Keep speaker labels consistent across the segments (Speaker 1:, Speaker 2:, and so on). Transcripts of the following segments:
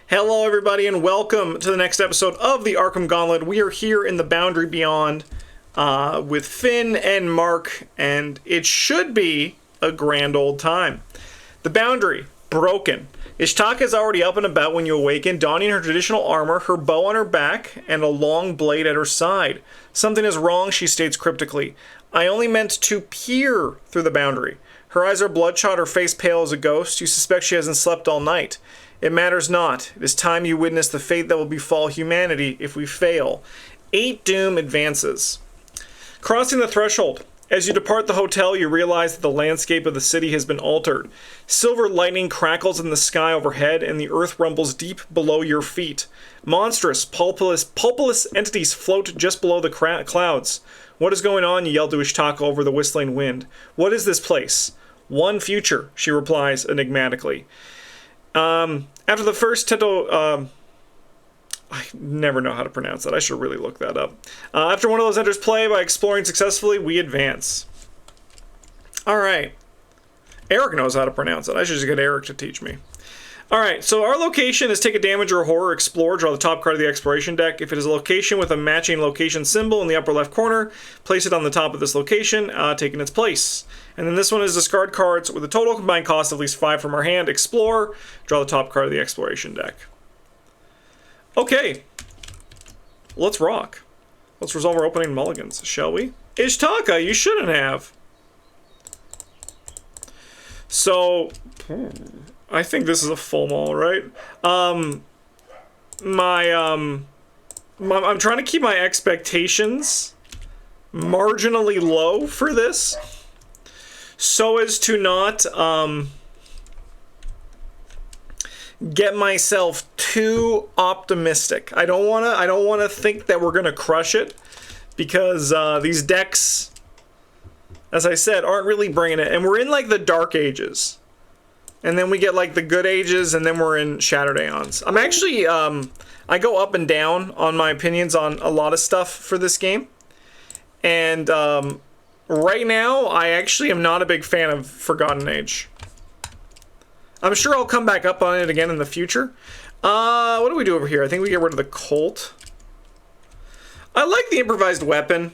Speaker 1: Hello everybody and welcome to the next episode of the Arkham Gauntlet. We are here in the Boundary Beyond with Finn and Mark, and it should be a grand old time. The Boundary, broken. Ichtaca is already up and about when you awaken, donning her traditional armor, her bow on her back, and a long blade at her side. Something is wrong, she states cryptically. I only meant to peer through the Boundary. Her eyes are bloodshot, her face pale as a ghost. You suspect she hasn't slept all night. It matters not. It is time you witness the fate that will befall humanity if we fail. 8 doom advances. Crossing the threshold. As you depart the hotel, you realize that the landscape of the city has been altered. Silver lightning crackles in the sky overhead, and the earth rumbles deep below your feet. Monstrous, pulpless entities float just below the clouds. What is going on? You yell to Ichtaca over the whistling wind. What is this place? One future, she replies enigmatically. After the first Teto, I never know how to pronounce that. I should really look that up. After one of those enters play, by exploring successfully, we advance. Alright. Eric knows how to pronounce it. I should just get Eric to teach me. Alright, so our location is take a damage or a horror, explore, draw the top card of the exploration deck. If it is a location with a matching location symbol in the upper left corner, place it on the top of this location, taking its place. And then this one is discard cards with a total combined cost of at least 5 from our hand, explore, draw the top card of the exploration deck. Okay, let's rock. Let's resolve our opening mulligans, shall we? Ichtaca, you shouldn't have. So, I think this is a full mall, right? I'm trying to keep my expectations marginally low for this, so as to not get myself too optimistic. I don't wanna think that we're gonna crush it, because these decks, as I said, aren't really bringing it, and we're in like the dark ages. And then we get like the good ages, and then we're in Shattered Aeons. I'm actually, I go up and down on my opinions on a lot of stuff for this game. And right now, I actually am not a big fan of Forgotten Age. I'm sure I'll come back up on it again in the future. What do we do over here? I think we get rid of the Colt. I like the improvised weapon,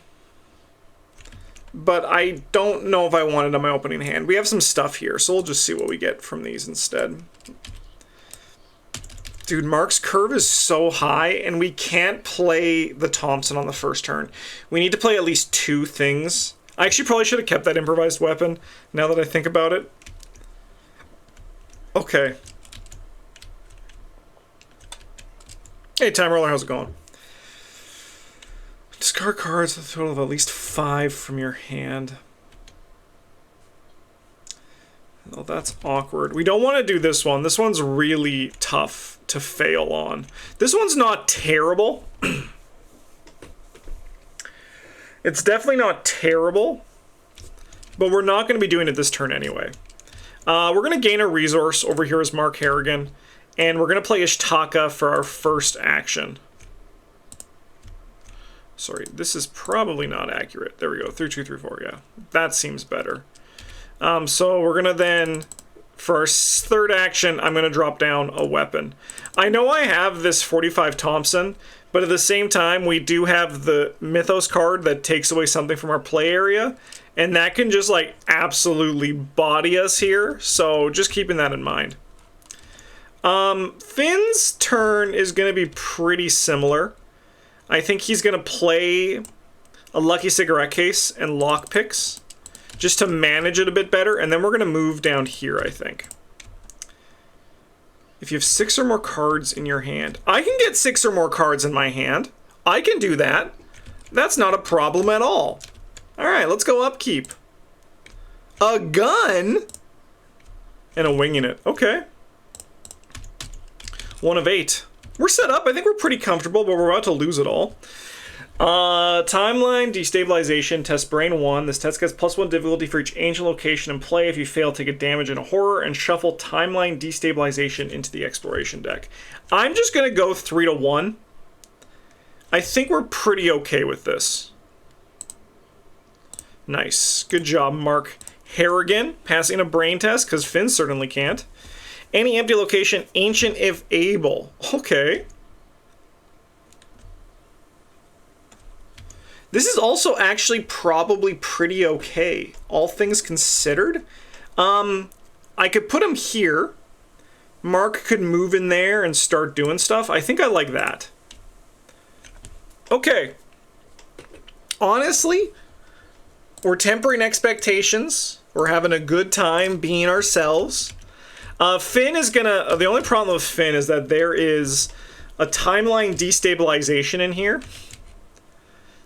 Speaker 1: but I don't know if I want it on my opening hand. We have some stuff here, so we'll just see what we get from these instead. Dude, Mark's curve is so high, and we can't play the Thompson on the first turn. We need to play at least 2 things. I actually probably should have kept that improvised weapon, now that I think about it. Okay. Hey, Time Roller, how's it going? Discard cards with a total of at least 5 from your hand. Oh, that's awkward. We don't want to do this one. This one's really tough to fail on. This one's not terrible. It's definitely not terrible, but we're not going to be doing it this turn anyway. We're going to gain a resource over here as Mark Harrigan, and we're going to play Ichtaca for our first action. Sorry, this is probably not accurate. There we go, 3, 2, 3, 4, yeah. That seems better. So we're going to then, for our third action, I'm going to drop down a weapon. I know I have this 45 Thompson, but at the same time, we do have the Mythos card that takes away something from our play area, and that can just, like, absolutely body us here, so just keeping that in mind. Finn's turn is going to be pretty similar. I think he's going to play a Lucky Cigarette Case and Lockpicks just to manage it a bit better, and then we're going to move down here, I think. If you have 6 or more cards in your hand, I can get 6 or more cards in my hand. I can do that. That's not a problem at all. Alright, let's go upkeep. A gun? And a winging it. Okay. 1 of 8. We're set up. I think we're pretty comfortable, but we're about to lose it all. Timeline, destabilization, test brain 1. This test gets +1 difficulty for each ancient location in play. If you fail, take a damage in a horror, and shuffle timeline destabilization into the exploration deck. I'm just going to go 3 to 1. I think we're pretty okay with this. Nice. Good job, Mark Harrigan, passing a brain test, because Finn certainly can't. Any empty location, ancient if able. Okay. This is also actually probably pretty okay, all things considered. I could put him here. Mark could move in there and start doing stuff. I think I like that. Okay. Honestly, we're tempering expectations. We're having a good time being ourselves. Finn is gonna... The only problem with Finn is that there is a timeline destabilization in here.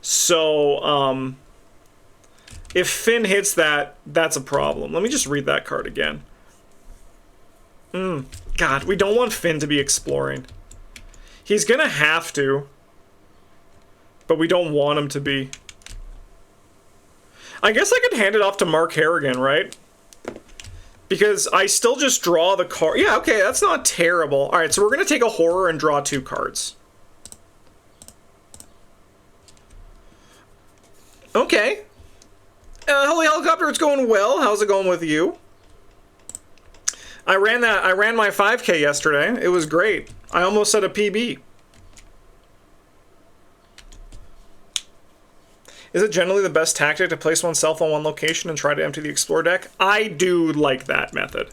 Speaker 1: So, if Finn hits that, that's a problem. Let me just read that card again. God, we don't want Finn to be exploring. He's gonna have to. But we don't want him to be. I guess I could hand it off to Mark Harrigan, right? Because I still just draw the card. Yeah, okay, that's not terrible. Alright, so we're gonna take a horror and draw 2 cards. Okay. Holy Helicopter, it's going well. How's it going with you? I ran my 5K yesterday. It was great. I almost set a PB. Is it generally the best tactic to place oneself on one location and try to empty the Explore deck? I do like that method.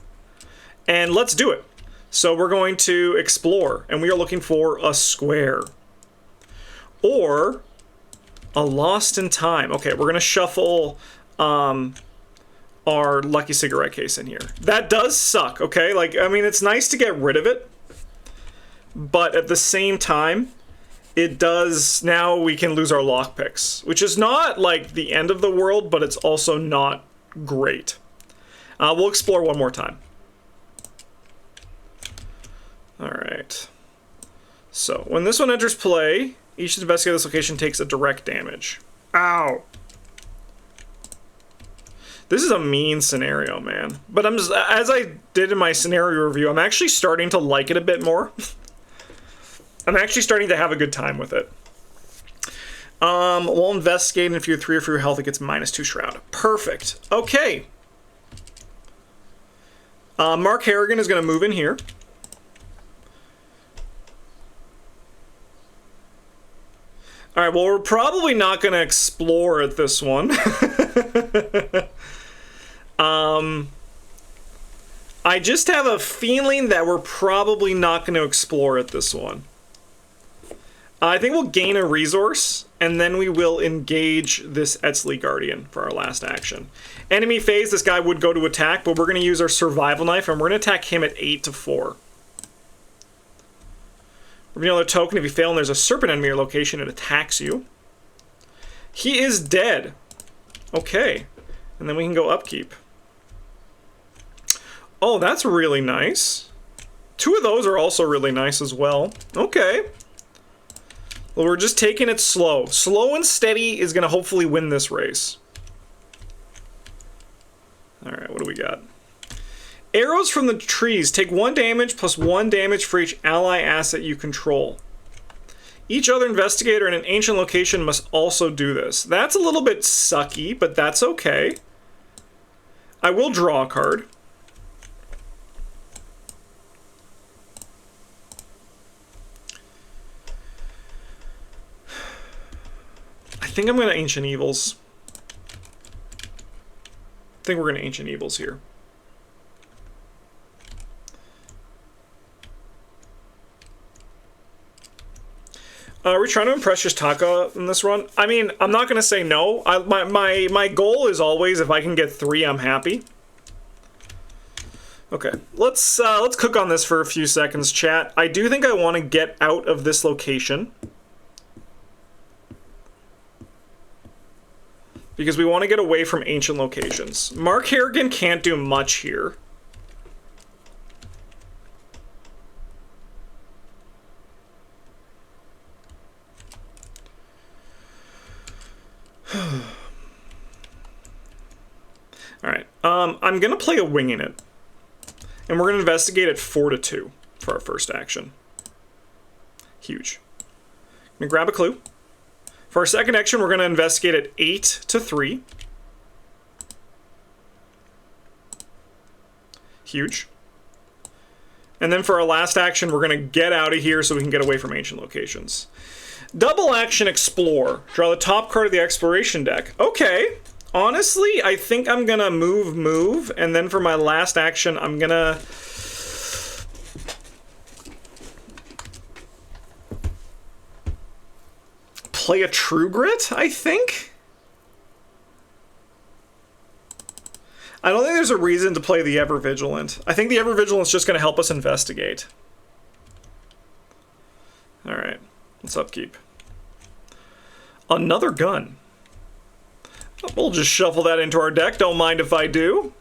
Speaker 1: And let's do it. So we're going to explore, and we are looking for a square. Or a Lost in Time. Okay, we're going to shuffle our Lucky Cigarette case in here. That does suck, okay? Like, I mean, it's nice to get rid of it. But at the same time, it does... Now we can lose our lockpicks. Which is not, like, the end of the world, but it's also not great. We'll explore one more time. Alright. So, when this one enters play... Each investigator of this location takes a direct damage. Ow. This is a mean scenario, man. But I'm just, as I did in my scenario review, I'm actually starting to like it a bit more. I'm actually starting to have a good time with it. We'll investigate, and if you're 3 or 4 health, it gets -2 shroud. Perfect. Okay. Mark Harrigan is going to move in here. Alright, well, we're probably not going to explore at this one. I just have a feeling that we're probably not going to explore at this one. I think we'll gain a resource, and then we will engage this Etzli Guardian for our last action. Enemy phase, this guy would go to attack, but we're going to use our survival knife, and we're going to attack him at 8-4. Reveal another token. If you fail and there's a serpent enemy or location, it attacks you. He is dead. Okay. And then we can go upkeep. Oh, that's really nice. 2 of those are also really nice as well. Okay. Well, we're just taking it slow. Slow and steady is going to hopefully win this race. Alright, what do we got? Arrows from the trees take 1 damage plus 1 damage for each ally asset you control. Each other investigator in an ancient location must also do this. That's a little bit sucky, but that's okay. I will draw a card. I think I'm going to Ancient Evils. I think we're going to Ancient Evils here. Are we trying to impress Ichtaca in this run? I mean, I'm not going to say no. My goal is always, if I can get 3, I'm happy. Okay, let's cook on this for a few seconds, chat. I do think I want to get out of this location. Because we want to get away from ancient locations. Mark Harrigan can't do much here. Alright, I'm gonna play a wing in it. And we're gonna investigate at 4-2 for our first action. Huge. I'm gonna grab a clue. For our second action, we're gonna investigate at 8-3. And then for our last action, we're going to get out of here so we can get away from ancient locations. Double action explore. Draw the top card of the exploration deck. Okay. Honestly, I think I'm going to move, and then for my last action, I'm going to... play a True Grit, I think? I don't think there's a reason to play the Ever Vigilant. I think the Ever Vigilant's just going to help us investigate. Alright, let's upkeep. Another gun. We'll just shuffle that into our deck, don't mind if I do.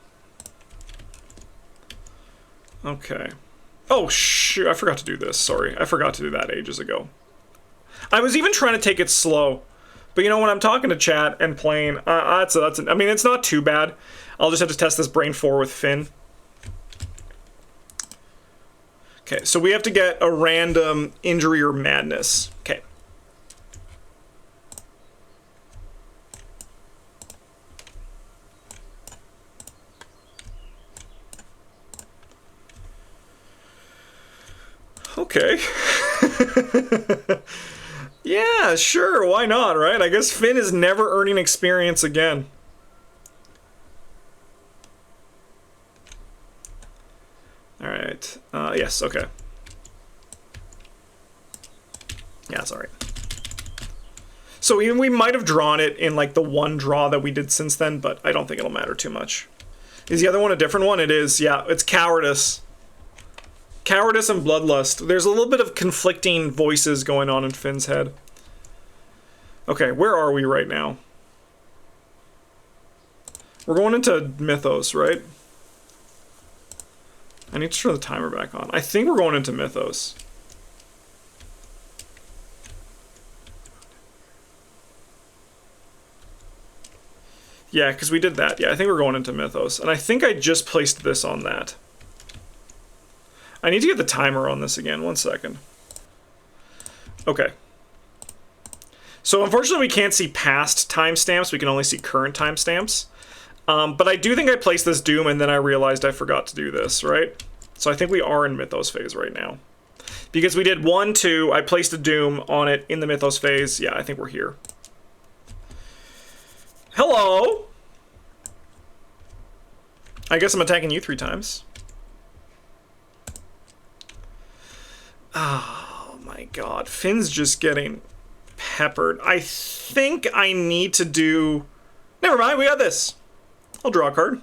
Speaker 1: Okay. Oh, shoot, I forgot to do this, sorry. I forgot to do that ages ago. I was even trying to take it slow. But you know, when I'm talking to chat and playing, I mean, it's not too bad. I'll just have to test this Brain 4 with Finn. Okay, so we have to get a random injury or madness. Okay. Okay. Yeah, sure, why not, right? I guess Finn is never earning experience again. Alright, yes, okay. Yeah, that's alright. So we might have drawn it in, like, the one draw that we did since then, but I don't think it'll matter too much. Is the other one a different one? It is, yeah, it's Cowardice. Cowardice and Bloodlust. There's a little bit of conflicting voices going on in Finn's head. Okay, where are we right now? We're going into Mythos, right? I need to turn the timer back on. I think we're going into Mythos. Yeah, because we did that. Yeah, I think we're going into Mythos. And I think I just placed this on that. I need to get the timer on this again. 1 second. Okay. So unfortunately we can't see past timestamps. We can only see current timestamps. But I do think I placed this Doom and then I realized I forgot to do this, right? So I think we are in Mythos phase right now. Because we did 1, 2, I placed a Doom on it in the Mythos phase. Yeah, I think we're here. Hello! I guess I'm attacking you 3 times. Oh my god, Finn's just getting peppered. I think I need to do... Never mind, we got this. I'll draw a card.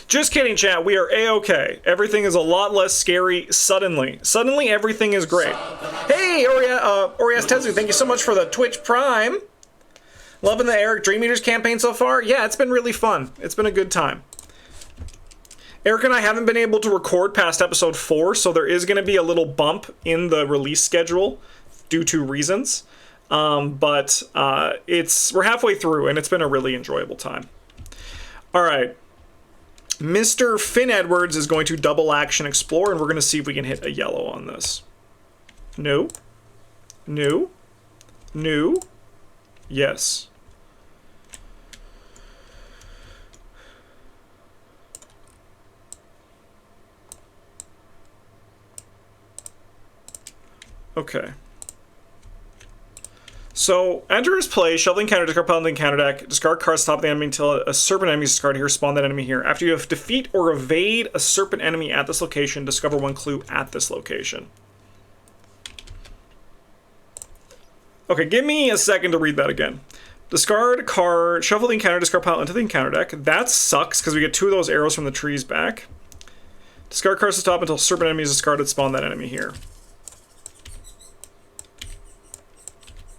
Speaker 1: Just kidding, chat. We are A-okay. Everything is a lot less scary suddenly. Suddenly, everything is great. Hey, Orias Tezu, thank you so much for the Twitch Prime. Loving the Eric Dream Eaters campaign so far? Yeah, it's been really fun. It's been a good time. Eric and I haven't been able to record past episode 4, so there is going to be a little bump in the release schedule due to reasons. But we're halfway through, and it's been a really enjoyable time. All right. Mr. Finn Edwards is going to double action explore, and we're going to see if we can hit a yellow on this. No. No. No. Yes. Okay. So, enter his play, shuffling counter, discard paladin counter deck, discard cards top of the enemy until a serpent enemy is discarded here, spawn that enemy here. After you have defeat or evade a serpent enemy at this location, discover 1 clue at this location. Okay, give me a second to read that again. Discard card, shuffle the encounter, discard pile into the encounter deck. That sucks, because we get 2 of those arrows from the trees back. Discard cards to top until serpent enemy is discarded, spawn that enemy here.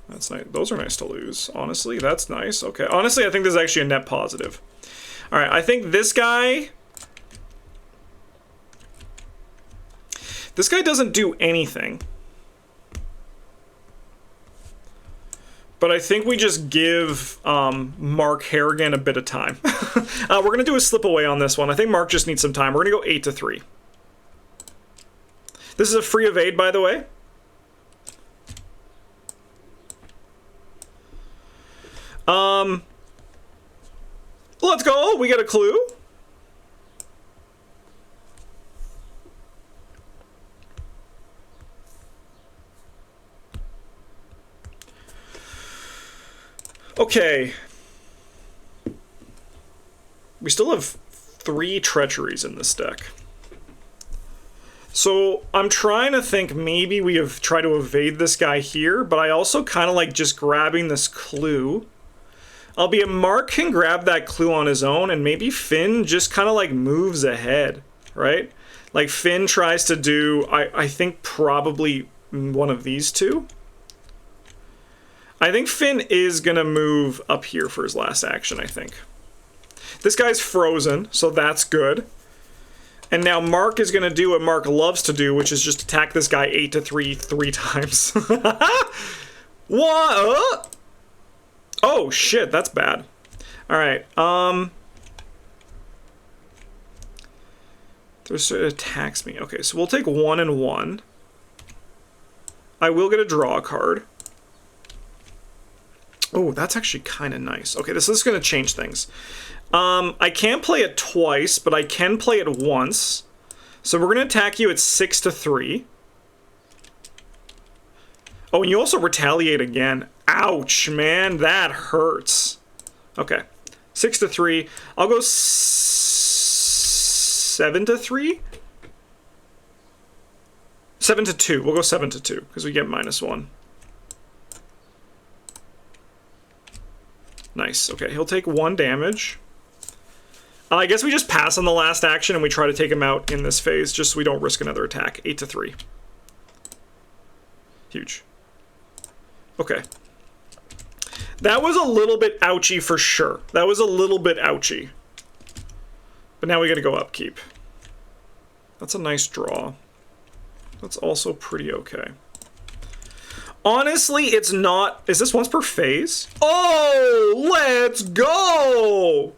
Speaker 1: That's nice. Those are nice to lose. Honestly, that's nice. Okay. Honestly, I think this is actually a net positive. All right. I think this guy doesn't do anything. But I think we just give Mark Harrigan a bit of time. We're going to do a slip away on this one. I think Mark just needs some time. We're going to go 8-3. This is a free evade, by the way. Let's go. We get a clue. Okay. We still have 3 treacheries in this deck. So I'm trying to think maybe we have tried to evade this guy here, but I also kind of like just grabbing this clue. Albeit Mark can grab that clue on his own, and maybe Finn just kind of like moves ahead, right? Like Finn tries to do, I think probably one of these two. I think Finn is going to move up here for his last action, I think. This guy's frozen, so that's good. And now Mark is going to do what Mark loves to do, which is just attack this guy 8-3 3 times. What? Oh, shit, that's bad. Alright, it attacks me. Okay, so we'll take 1 and 1. I will get a draw card. Oh, that's actually kind of nice. Okay, this is going to change things. I can't play it twice, but I can play it once. So we're going to attack you at 6-3. Oh, and you also retaliate again. Ouch, man, that hurts. Okay, 6-3. I'll go 7-3? 7-2. We'll go 7-2, because we get -1. Nice. Okay, he'll take 1 damage. I guess we just pass on the last action and we try to take him out in this phase, just so we don't risk another attack. 8-3. Huge. Okay. That was a little bit ouchy for sure. That was a little bit ouchy. But now we gotta go upkeep. That's a nice draw. That's also pretty okay. Honestly, it's not... Is this once per phase? Oh, let's go!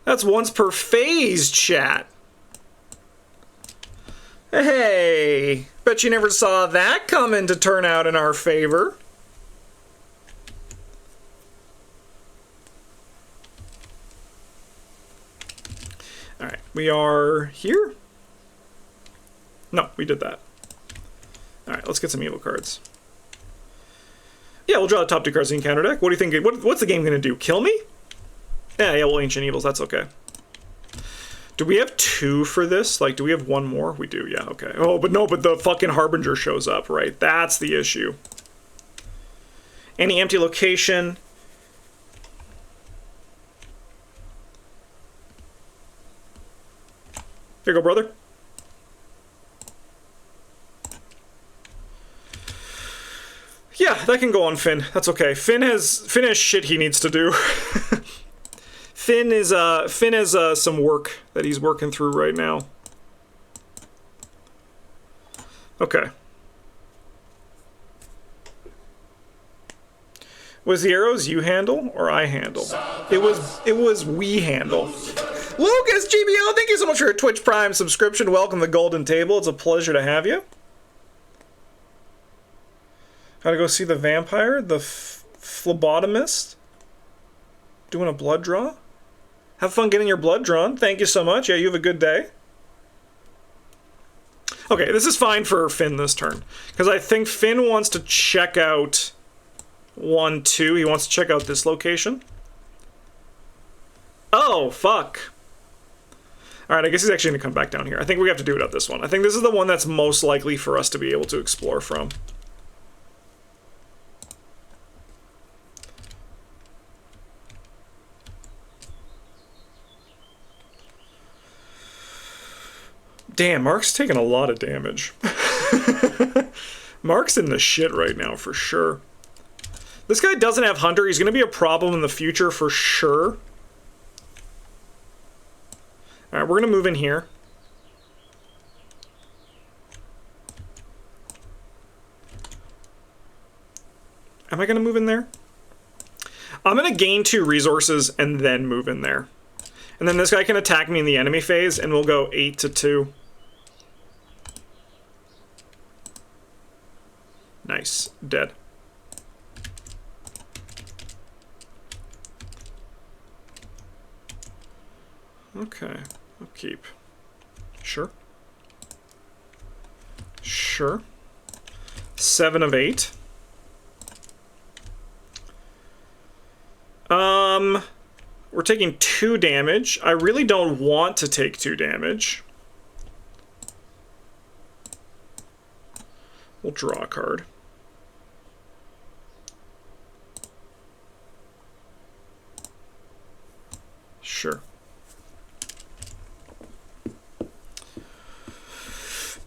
Speaker 1: That's once per phase, chat. Hey, bet you never saw that coming to turn out in our favor. All right, we are here? No, we did that. All right, let's get some evil cards. Yeah, we'll draw the top 2 cards in counter deck. What do you think? What's the game going to do? Kill me? Yeah, well, Ancient Evils, that's okay. Do we have 2 for this? Like, do we have 1 more? We do, yeah, okay. Oh, but no, but the fucking Harbinger shows up, right? That's the issue. Any empty location. Here you go, brother. Yeah, that can go on Finn. That's okay. Finn has shit he needs to do. Finn has some work that he's working through right now. Okay. Was the arrows you handle or I handle? It was we handle. Lucas GBO, thank you so much for your Twitch Prime subscription. Welcome to the Golden Table. It's a pleasure to have you. Gotta go see the vampire, the phlebotomist. Doing a blood draw. Have fun getting your blood drawn. Thank you so much. Yeah, you have a good day. Okay, this is fine for Finn this turn. Because I think Finn wants to check out 1, 2. He wants to check out this location. Oh, fuck. Alright, I guess he's actually going to come back down here. I think we have to do it at this one. I think this is the one that's most likely for us to be able to explore from. Damn, Mark's taking a lot of damage. Mark's in the shit right now, for sure. This guy doesn't have Hunter. He's going to be a problem in the future, for sure. Alright, we're going to move in here. Am I going to move in there? I'm going to gain 2 resources and then move in there. And then this guy can attack me in the enemy phase, and we'll go 8-2. Nice. Dead. Okay. I'll keep. Sure. Sure. 7 of 8. We're taking 2 damage. I really don't want to take 2 damage. We'll draw a card. Sure.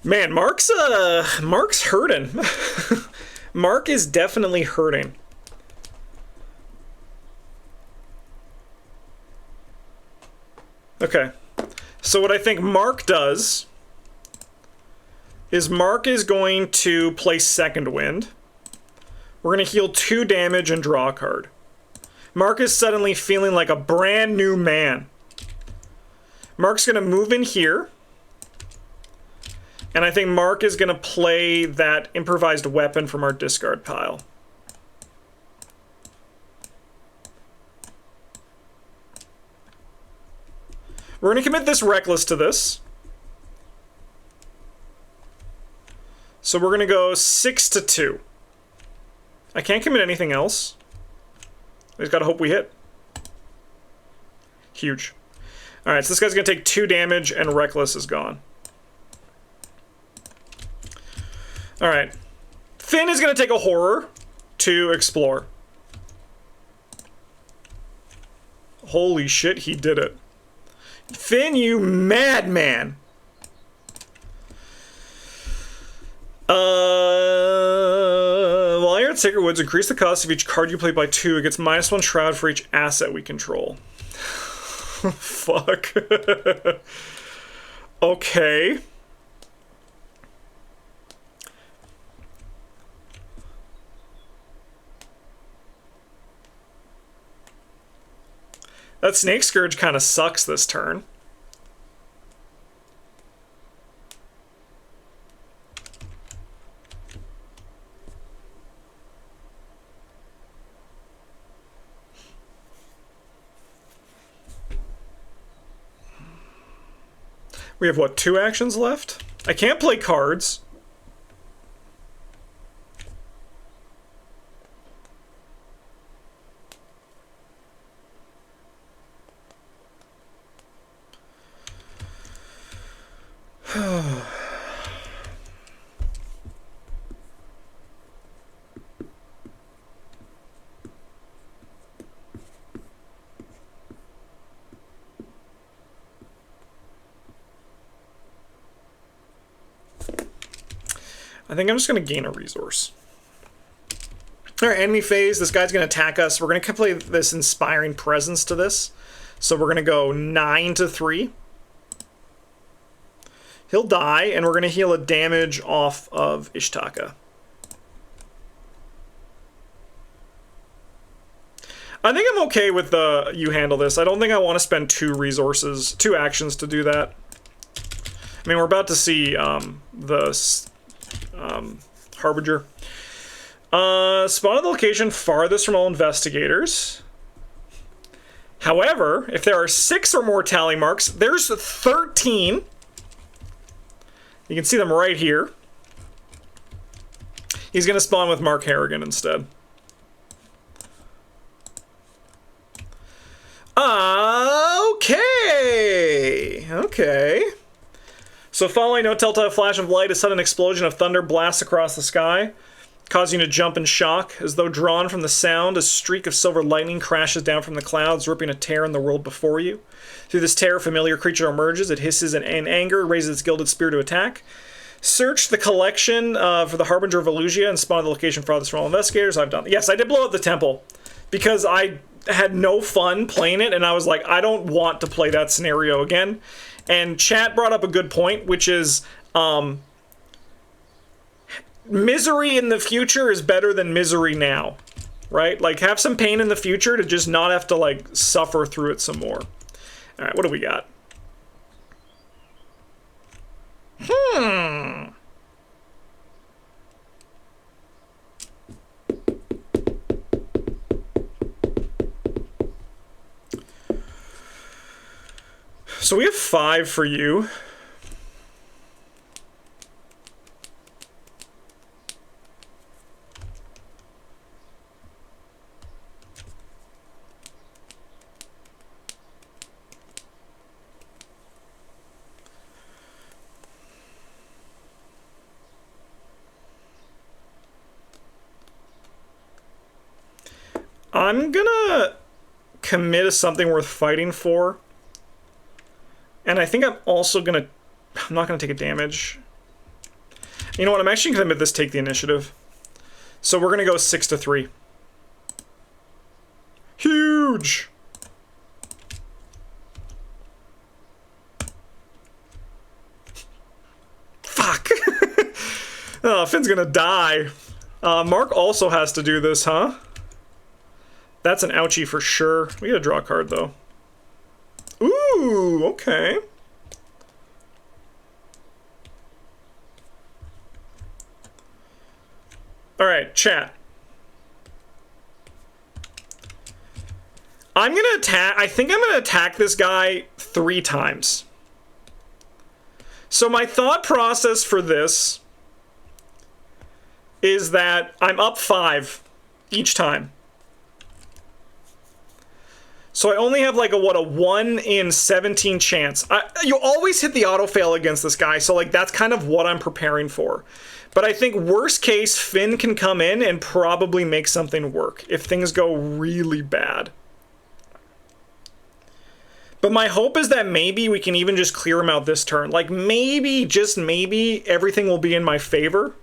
Speaker 1: Man, Mark's hurting. Mark is definitely hurting. Okay. So what I think Mark does is Mark is going to play Second Wind. We're going to heal 2 damage and draw a card. Mark is suddenly feeling like a brand new man. Mark's going to move in here. And I think Mark is going to play that improvised weapon from our discard pile. We're going to commit this Reckless to this. So we're going to go 6 to 2. I can't commit anything else. I just got to hope we hit. Huge. Alright, so this guy's going to take 2 damage and Reckless is gone. Alright. Finn is going to take a Horror to explore. Holy shit, he did it. Finn, you madman! While you're at Sacred Woods, increase the cost of each card you play by 2. It gets -1 Shroud for each asset we control. Fuck. Okay. That Snake Scourge kind of sucks this turn. We have, what, 2 actions left? I can't play cards. I think I'm just going to gain a resource. Alright, enemy phase. This guy's going to attack us. We're going to play this Inspiring Presence to this. So we're going to go 9 to 3. He'll die, and we're going to heal a damage off of Ichtaca. I think I'm okay with the you handle this. I don't think I want to spend 2 resources, 2 actions to do that. I mean, we're about to see the Harbinger. Spawn at the location farthest from all investigators. However, if there are 6 or more tally marks, there's 13. You can see them right here. He's going to spawn with Mark Harrigan instead. Okay. Okay. So following no telltale flash of light, a sudden explosion of thunder blasts across the sky, causing you to jump in shock. As though drawn from the sound, a streak of silver lightning crashes down from the clouds, ripping a tear in the world before you. Through this tear, a familiar creature emerges. It hisses in anger, raises its gilded spear to attack. Search the collection for the Harbinger of Illusia and spawn the location farthest from all investigators. I've done. Yes, I did blow up the temple because I had no fun playing it, and I was like, I don't want to play that scenario again. And chat brought up a good point, which is misery in the future is better than misery now, right? Like, have some pain in the future to just not have to, like, suffer through it some more. All right, what do we got? So we have 5 for you. I'm gonna commit to something worth fighting for. And I think I'm also gonna... I'm not gonna take a damage. You know what? I'm actually gonna commit this take the initiative. So we're gonna go 6-3. Huge! Fuck! Oh, Finn's gonna die. Mark also has to do this, huh? That's an ouchie for sure. We gotta draw a card, though. Ooh, okay. Alright, chat. I'm gonna attack... I think I'm gonna attack this guy 3 times. So my thought process for this is that I'm up 5 each time. So I only have like a 1 in 17 chance. You always hit the auto fail against this guy, so like that's kind of what I'm preparing for. But I think worst case, Finn can come in and probably make something work if things go really bad. But my hope is that maybe we can even just clear him out this turn. Like maybe, just maybe, everything will be in my favor.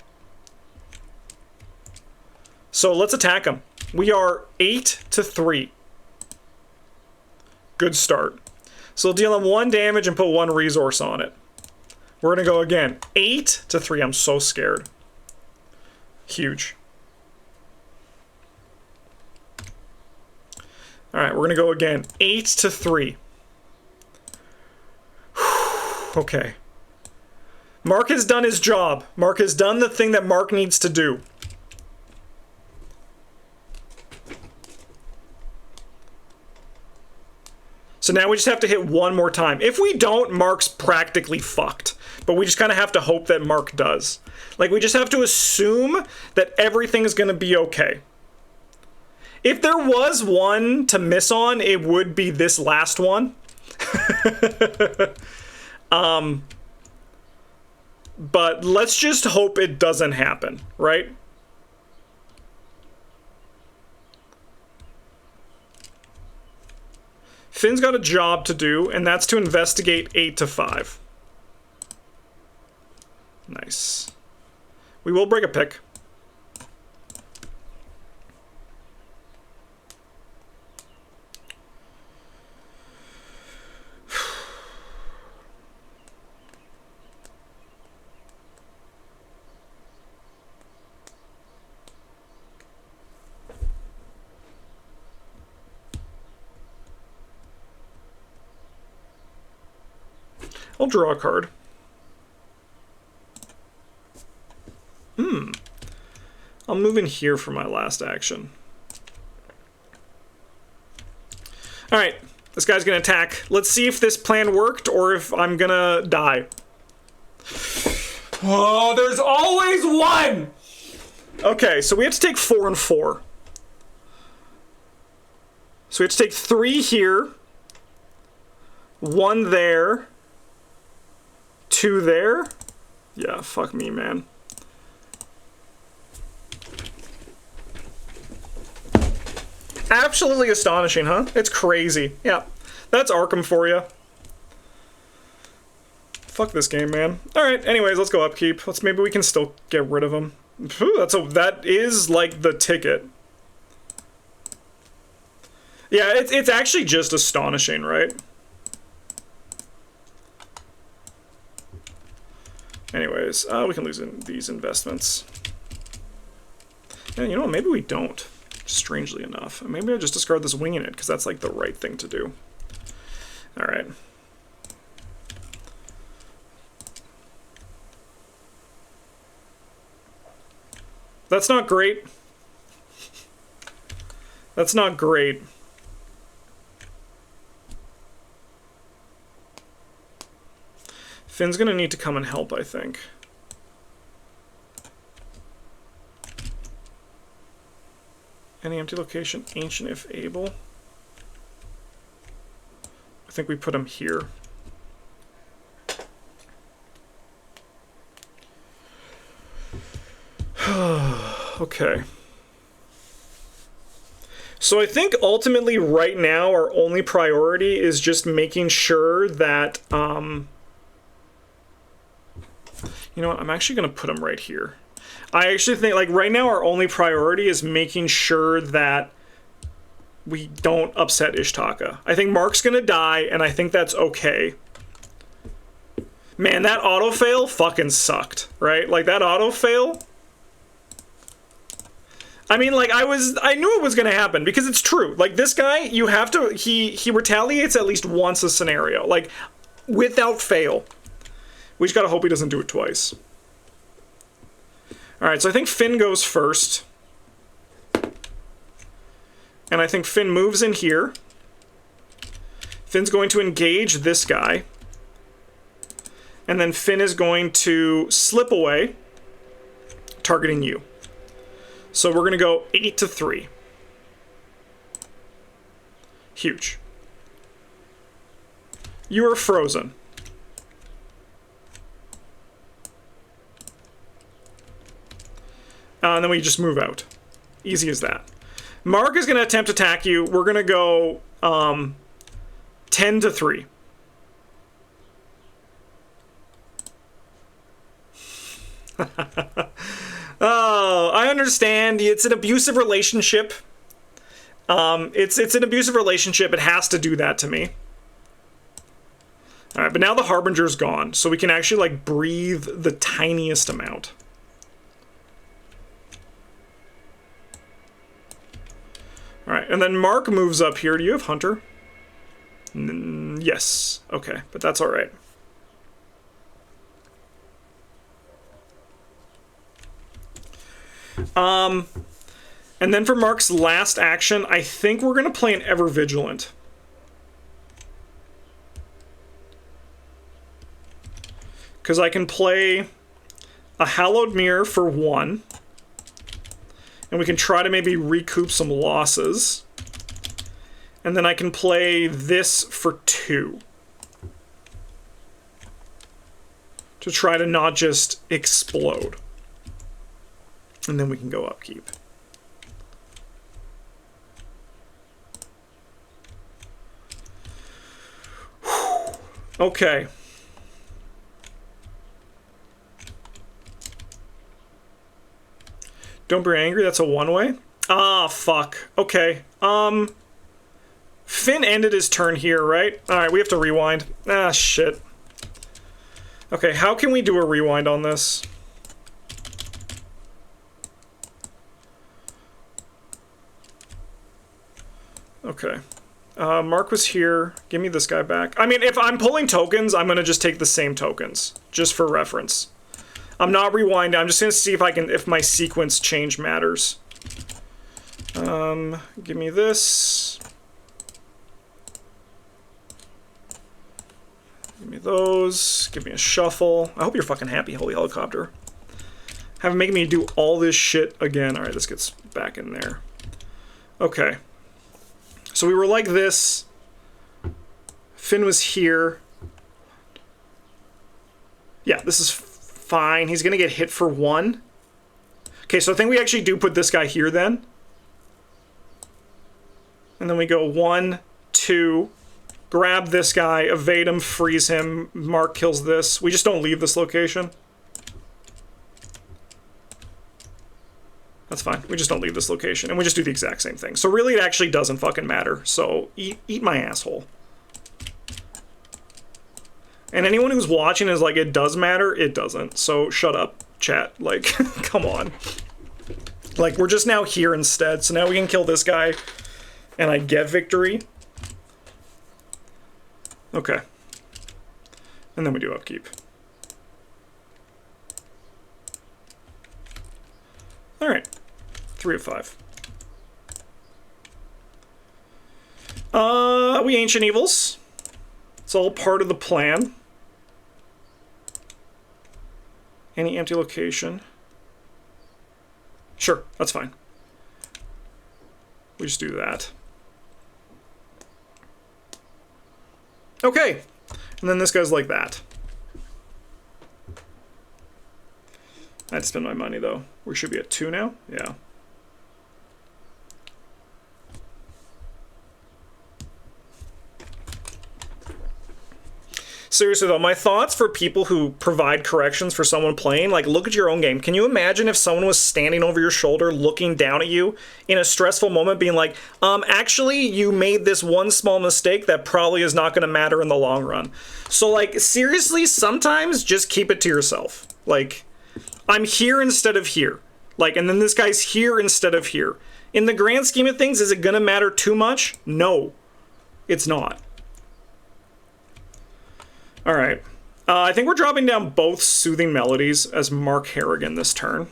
Speaker 1: So let's attack him. We are 8-3. Good start. So we'll deal him 1 damage and put 1 resource on it. We're gonna go again. 8-3. I'm so scared. Huge. Alright, we're gonna go again. 8-3. Okay. Mark has done his job. Mark has done the thing that Mark needs to do. So now we just have to hit 1 more time. If we don't, Mark's practically fucked. But we just kind of have to hope that Mark does. Like, we just have to assume that everything's going to be okay. If there was one to miss on, it would be this last one. But let's just hope it doesn't happen, right? Finn's got a job to do, and that's to investigate 8-5. Nice. We will break a pick. I'll draw a card. I'll move in here for my last action. Alright, this guy's gonna attack. Let's see if this plan worked or if I'm gonna die. Oh, there's always one! Okay, so we have to take 4 and 4. So we have to take 3 here. 1 there. 2 there? Yeah, fuck me, man. Absolutely astonishing, huh? It's crazy. Yeah, that's Arkham for you. Fuck this game, man. Alright, anyways, let's go upkeep. Maybe we can still get rid of him. Phew, that is, like, the ticket. Yeah, it's actually just astonishing, right? Anyways, we can lose these investments. Yeah, you know what? Maybe we don't. Strangely enough. Maybe I just discard this wing in it, because that's like the right thing to do. Alright. That's not great. That's not great. Finn's gonna need to come and help, I think. Any empty location, ancient if able. I think we put him here. Okay. So I think ultimately right now our only priority is just making sure that, you know what, I'm actually going to put him right here. I actually think, like, right now our only priority is making sure that we don't upset Ichtaca. I think Mark's going to die, and I think that's okay. Man, that auto-fail fucking sucked, right? Like, that auto-fail... I mean, like, I knew it was going to happen, because it's true. Like, this guy, you have to... He retaliates at least once a scenario. Like, without fail. We just gotta hope he doesn't do it twice. Alright, so I think Finn goes first. And I think Finn moves in here. Finn's going to engage this guy. And then Finn is going to slip away, targeting you. So we're going to go 8-3. Huge. You are frozen. And then we just move out. Easy as that. Mark is going to attempt to attack you. We're going to go 10-3. Oh, I understand. It's an abusive relationship. It's an abusive relationship. It has to do that to me. All right, but now the Harbinger's gone, so we can actually, like, breathe the tiniest amount. All right, and then Mark moves up here. Do you have Hunter? Yes. Okay, but that's all right. And then for Mark's last action, I think we're going to play an Ever Vigilant. Because I can play a Hallowed Mirror for 1. And we can try to maybe recoup some losses. And then I can play this for 2. To try to not just explode. And then we can go upkeep. Okay. Don't be angry, that's a one-way? Ah, fuck. Okay. Finn ended his turn here, right? Alright, we have to rewind. Ah, shit. Okay, how can we do a rewind on this? Okay. Mark was here. Give me this guy back. I mean, if I'm pulling tokens, I'm going to just take the same tokens, just for reference. I'm not rewinding. I'm just going to see if my sequence change matters. Give me this. Give me those. Give me a shuffle. I hope you're fucking happy, Holy Helicopter. Having making me do all this shit again. Alright, this gets back in there. Okay. So we were like this. Finn was here. Yeah, this is fine. He's going to get hit for 1. Okay, so I think we actually do put this guy here then. And then we go 1, 2, grab this guy, evade him, freeze him. Mark kills this. We just don't leave this location. That's fine. We just don't leave this location, and we just do the exact same thing. So really, it actually doesn't fucking matter. So eat my asshole. And anyone who's watching is like, it does matter. It doesn't. So shut up, chat. Like, come on. Like, we're just now here instead. So now we can kill this guy, and I get victory. Okay. And then we do upkeep. All right. 3 of 5. We Ancient Evils. It's all part of the plan. Any empty location. Sure, that's fine. We just do that. Okay. And then this guy's like that. I had to spend my money, though. We should be at 2 now? Yeah. Seriously, though, my thoughts for people who provide corrections for someone playing, like, look at your own game. Can you imagine if someone was standing over your shoulder, looking down at you in a stressful moment, being like, actually, you made this one small mistake that probably is not going to matter in the long run. So, like, seriously, sometimes just keep it to yourself. Like, I'm here instead of here. Like, and then this guy's here instead of here. In the grand scheme of things, is it going to matter too much? No, it's not. All right. I think we're dropping down both Soothing Melodies as Mark Harrigan this turn.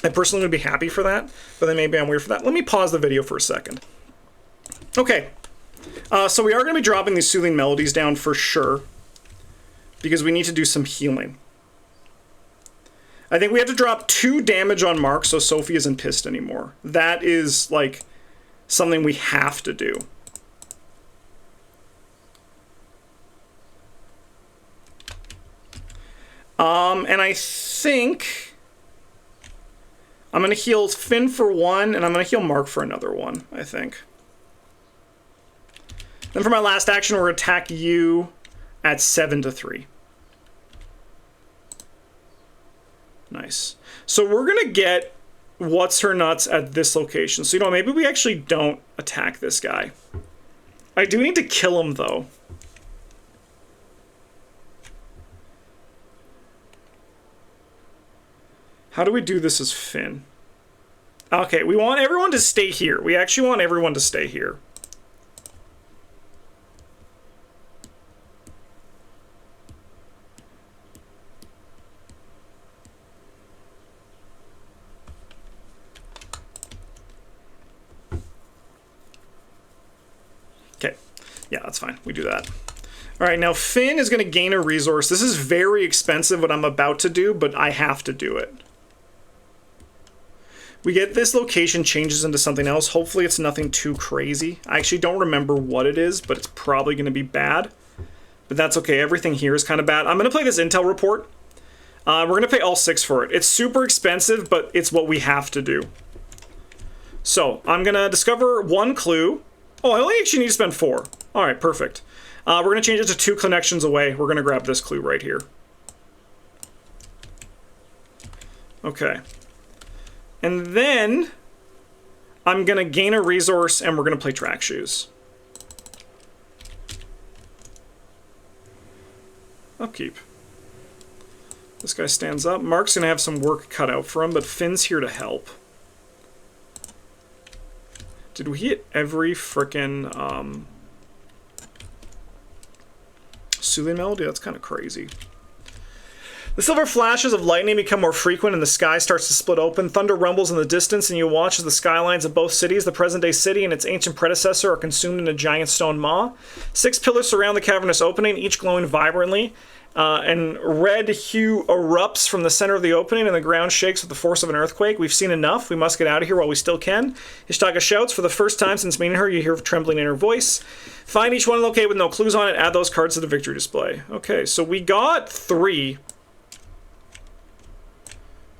Speaker 1: I personally would be happy for that, but then maybe I'm weird for that. Let me pause the video for a second. Okay. So we are going to be dropping these Soothing Melodies down for sure, because we need to do some healing. I think we have to drop 2 damage on Mark so Sophie isn't pissed anymore. That is, like, something we have to do. And I think I'm going to heal Finn for 1, and I'm going to heal Mark for another 1, I think. Then for my last action, we're going to attack you at 7-3. Nice. So we're going to get What's Her Nuts at this location. So, you know, maybe we actually don't attack this guy. I do need to kill him, though. How do we do this as Finn? Okay, we want everyone to stay here. We actually want everyone to stay here. Okay, yeah, that's fine. We do that. All right, now Finn is going to gain a resource. This is very expensive what I'm about to do, but I have to do it. We get this location changes into something else. Hopefully it's nothing too crazy. I actually don't remember what it is, but it's probably going to be bad. But that's okay. Everything here is kind of bad. I'm going to play this intel report. We're going to pay all 6 for it. It's super expensive, but it's what we have to do. So I'm going to discover 1 clue. Oh, I only actually need to spend 4. All right, perfect. We're going to change it to 2 connections away. We're going to grab this clue right here. Okay. And then I'm going to gain a resource, and we're going to play track shoes. Upkeep. This guy stands up. Mark's going to have some work cut out for him, but Finn's here to help. Did we hit every frickin' Soothing Melody? That's kind of crazy. The silver flashes of lightning become more frequent and the sky starts to split open. Thunder rumbles in the distance and you watch as the skylines of both cities, the present-day city and its ancient predecessor, are consumed in a giant stone maw. 6 pillars surround the cavernous opening, each glowing vibrantly. And red hue erupts from the center of the opening and the ground shakes with the force of an earthquake. We've seen enough. We must get out of here while we still can. Ichtaca shouts. For the first time since meeting her, you hear trembling in her voice. Find each one located with no clues on it. Add those cards to the victory display. Okay, so we got 3.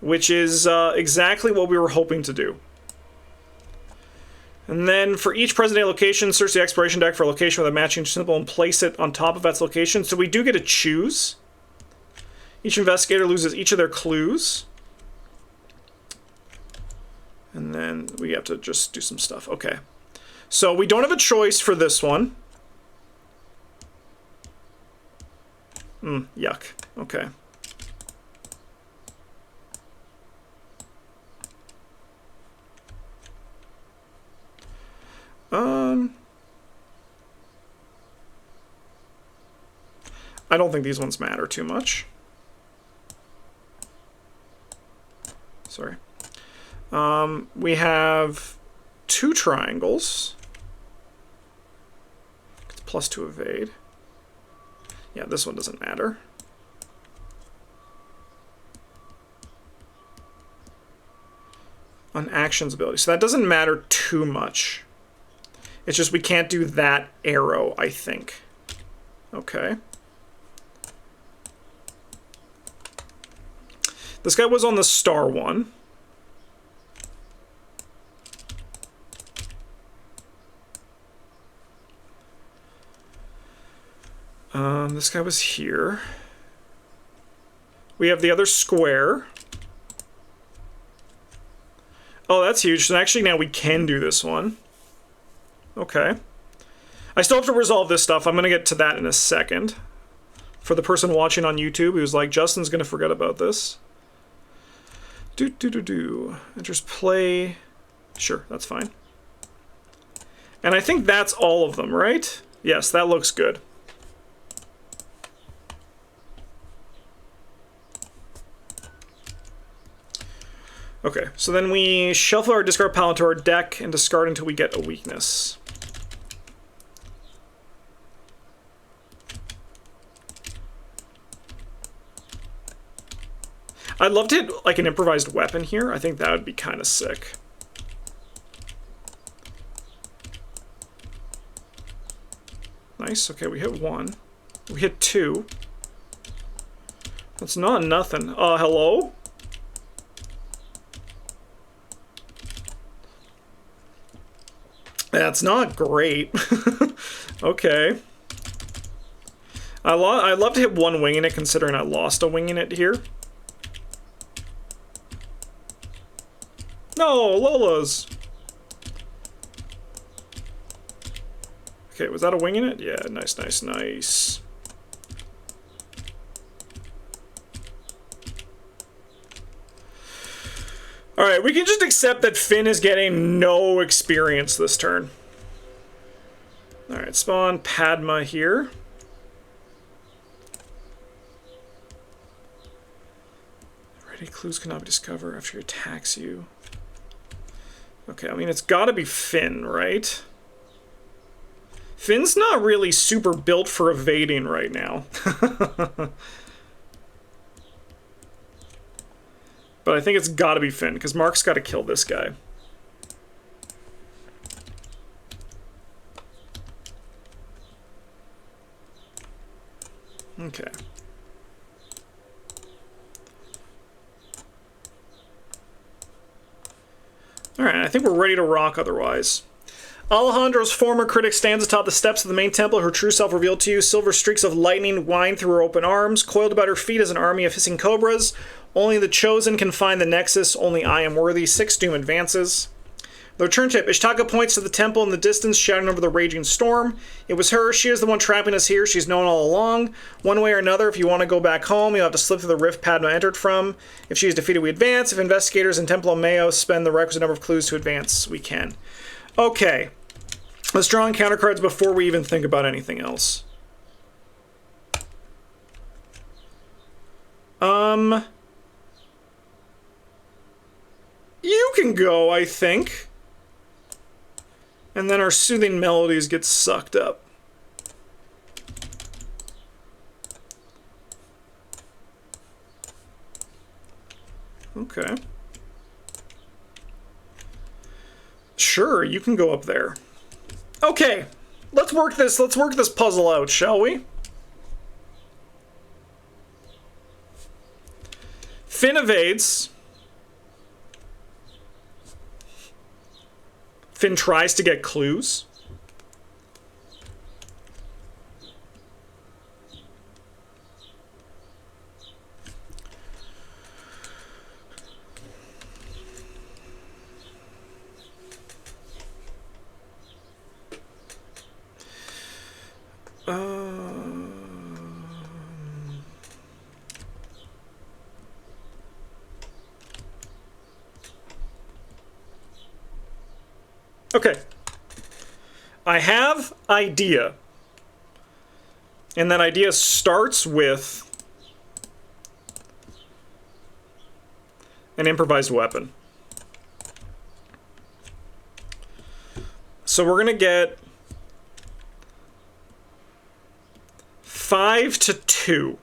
Speaker 1: Which is exactly what we were hoping to do. And then for each present-day location, search the exploration deck for a location with a matching symbol and place it on top of that location. So we do get to choose. Each investigator loses each of their clues. And then we have to just do some stuff. Okay. So we don't have a choice for this one. Yuck. Okay. I don't think these ones matter too much. Sorry. We have 2 triangles. +2 evade. Yeah, this one doesn't matter. On actions ability. So that doesn't matter too much. It's just we can't do that arrow, I think. Okay. This guy was on the star one. This guy was here. We have the other square. Oh, that's huge. So actually now we can do this one. Okay. I still have to resolve this stuff. I'm going to get to that in a second. For the person watching on YouTube who's like, Justin's going to forget about this. Enters play. Sure, that's fine. And I think that's all of them, right? Yes, that looks good. Okay, so then we shuffle our discard pile into our deck and discard until we get a weakness. I'd love to hit like an improvised weapon here. I think that would be kind of sick. Nice, okay, we hit 1. We hit 2. That's not nothing. Hello? That's not great. Okay. I'd love to hit 1 wing in it, considering I lost a wing in it here. No, Lola's. Okay, was that a wing in it? Yeah, nice, nice, nice. Alright, we can just accept that Finn is getting no experience this turn. Alright, spawn Padma here. Ready clues cannot be discovered after he attacks you. Okay, I mean, it's gotta be Finn, right? Finn's not really super built for evading right now. But I think it's gotta be Finn, because Mark's gotta kill this guy. Okay. Alright, I think we're ready to rock otherwise. Alejandro's former critic stands atop the steps of the main temple, her true self revealed to you. Silver streaks of lightning wind through her open arms. Coiled about her feet is an army of hissing cobras. Only the chosen can find the nexus. Only I am worthy. 6 doom advances. The return tip. Ichtaca points to the temple in the distance, shouting over the raging storm. It was her. She is the one trapping us here. She's known all along. One way or another, if you want to go back home, you'll have to slip through the rift Padma entered from. If she is defeated, we advance. If investigators in Templo Mayo spend the requisite number of clues to advance, we can. Okay. Let's draw encounter cards before we even think about anything else. You can go, I think. And then our soothing melodies get sucked up. Okay. Sure, you can go up there. Okay, let's work this puzzle out, shall we? Finn evades. Finn tries to get clues. Okay. I have idea. And that idea starts with an improvised weapon. So we're going to get 5-2.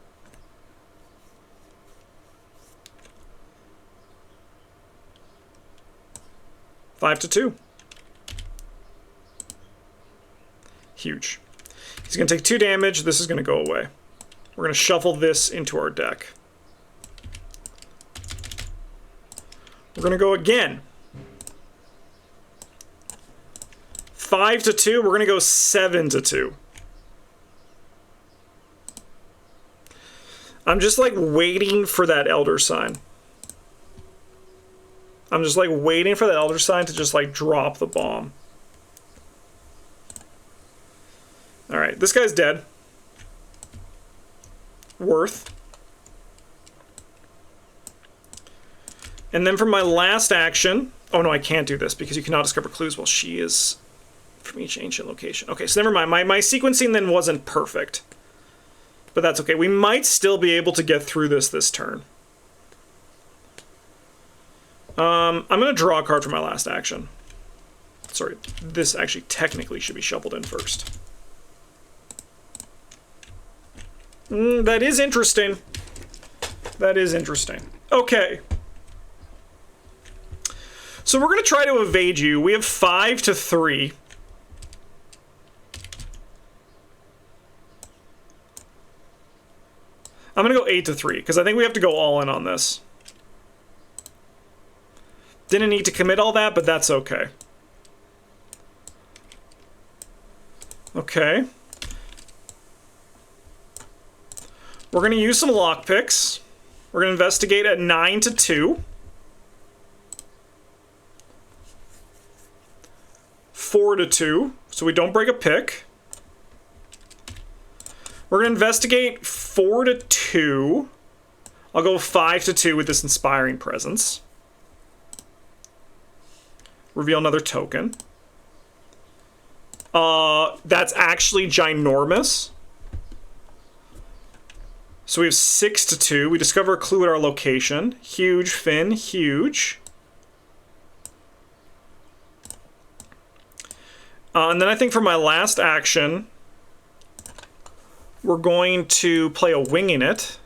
Speaker 1: Huge. He's going to take 2 damage. This is going to go away. We're going to shuffle this into our deck. We're going to go again. 5-2. We're going to go 7-2. I'm just like waiting for that Elder Sign. I'm just like waiting for that Elder Sign to just like drop the bomb. Alright, this guy's dead. Worth. And then for my last action... Oh no, I can't do this because you cannot discover clues while she is from each ancient location. Okay, so never mind. My sequencing then wasn't perfect. But that's okay. We might still be able to get through this turn. I'm going to draw a card for my last action. Sorry, this actually technically should be shuffled in first. That is interesting. That is interesting. Okay. So we're going to try to evade you. We have 5-3. I'm going to go 8-3, because I think we have to go all in on this. Didn't need to commit all that, but that's okay. Okay. We're going to use some lockpicks. We're going to investigate at 9-2. 4-2, so we don't break a pick. We're going to investigate 4-2. I'll go 5-2 with this Inspiring Presence. Reveal another token. That's actually ginormous. So we have 6-2. We discover a clue at our location. Huge, Finn. Huge. And then I think for my last action, we're going to play a Winging It.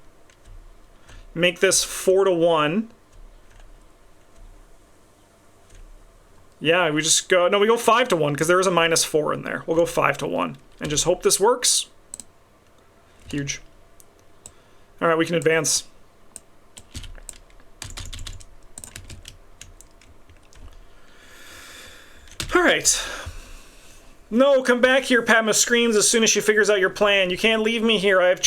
Speaker 1: Make this 4-1. Yeah, we just go... No, we go 5-1 because there is a -4 in there. We'll go 5-1 and just hope this works. Huge. All right, we can advance. All right. No, come back here, Padma screams as soon as she figures out your plan. You can't leave me here. I've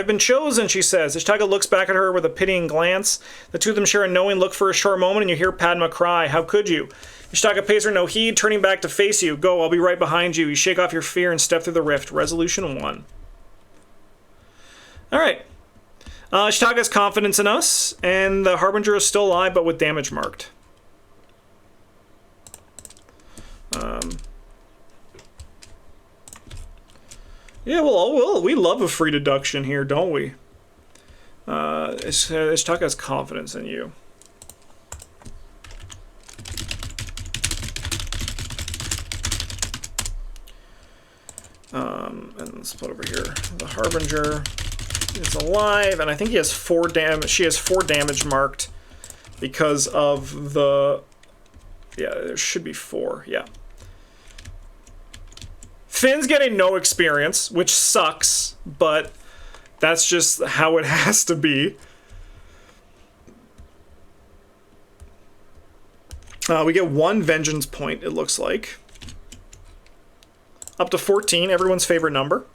Speaker 1: been chosen, she says. Ichtaca looks back at her with a pitying glance. The two of them share a knowing look for a short moment, and you hear Padma cry. How could you? Ichtaca pays her no heed, turning back to face you. Go, I'll be right behind you. You shake off your fear and step through the rift. Resolution 1. All right. Ichtaca has confidence in us, and the Harbinger is still alive, but with damage marked. Yeah, well, we love a free deduction here, don't we? Ichtaca has confidence in you. And let's put over here. The Harbinger is alive, and I think he has 4 damage. She has 4 damage marked because of the... Yeah, there should be 4, yeah. Finn's getting no experience, which sucks, but that's just how it has to be. We get 1 vengeance point, it looks like. Up to 14, everyone's favorite number.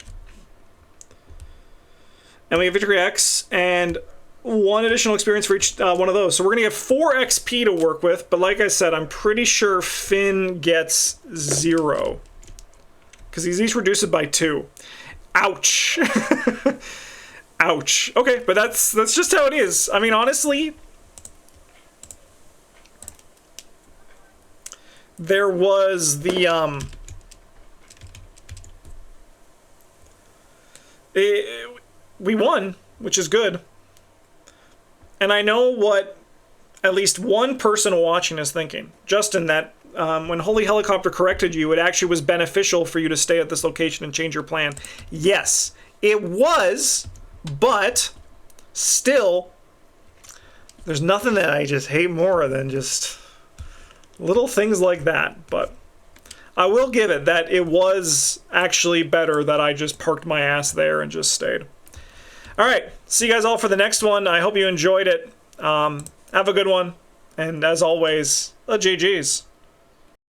Speaker 1: And we have Victory X, and 1 additional experience for each one of those. So we're going to get 4 XP to work with, but like I said, I'm pretty sure Finn gets 0. Because he's each reduced by 2. Ouch. Ouch. Okay, but that's just how it is. I mean, honestly, there was the we won, which is good. And I know what at least one person watching is thinking. Justin, that when Holy Helicopter corrected you, it actually was beneficial for you to stay at this location and change your plan. Yes, It was, but still, there's nothing that I just hate more than just little things like that. But I will give it that it was actually better that I just parked my ass there and just stayed. All right, see you guys all for the next one. I hope you enjoyed it. Have a good one. And as always, GG's.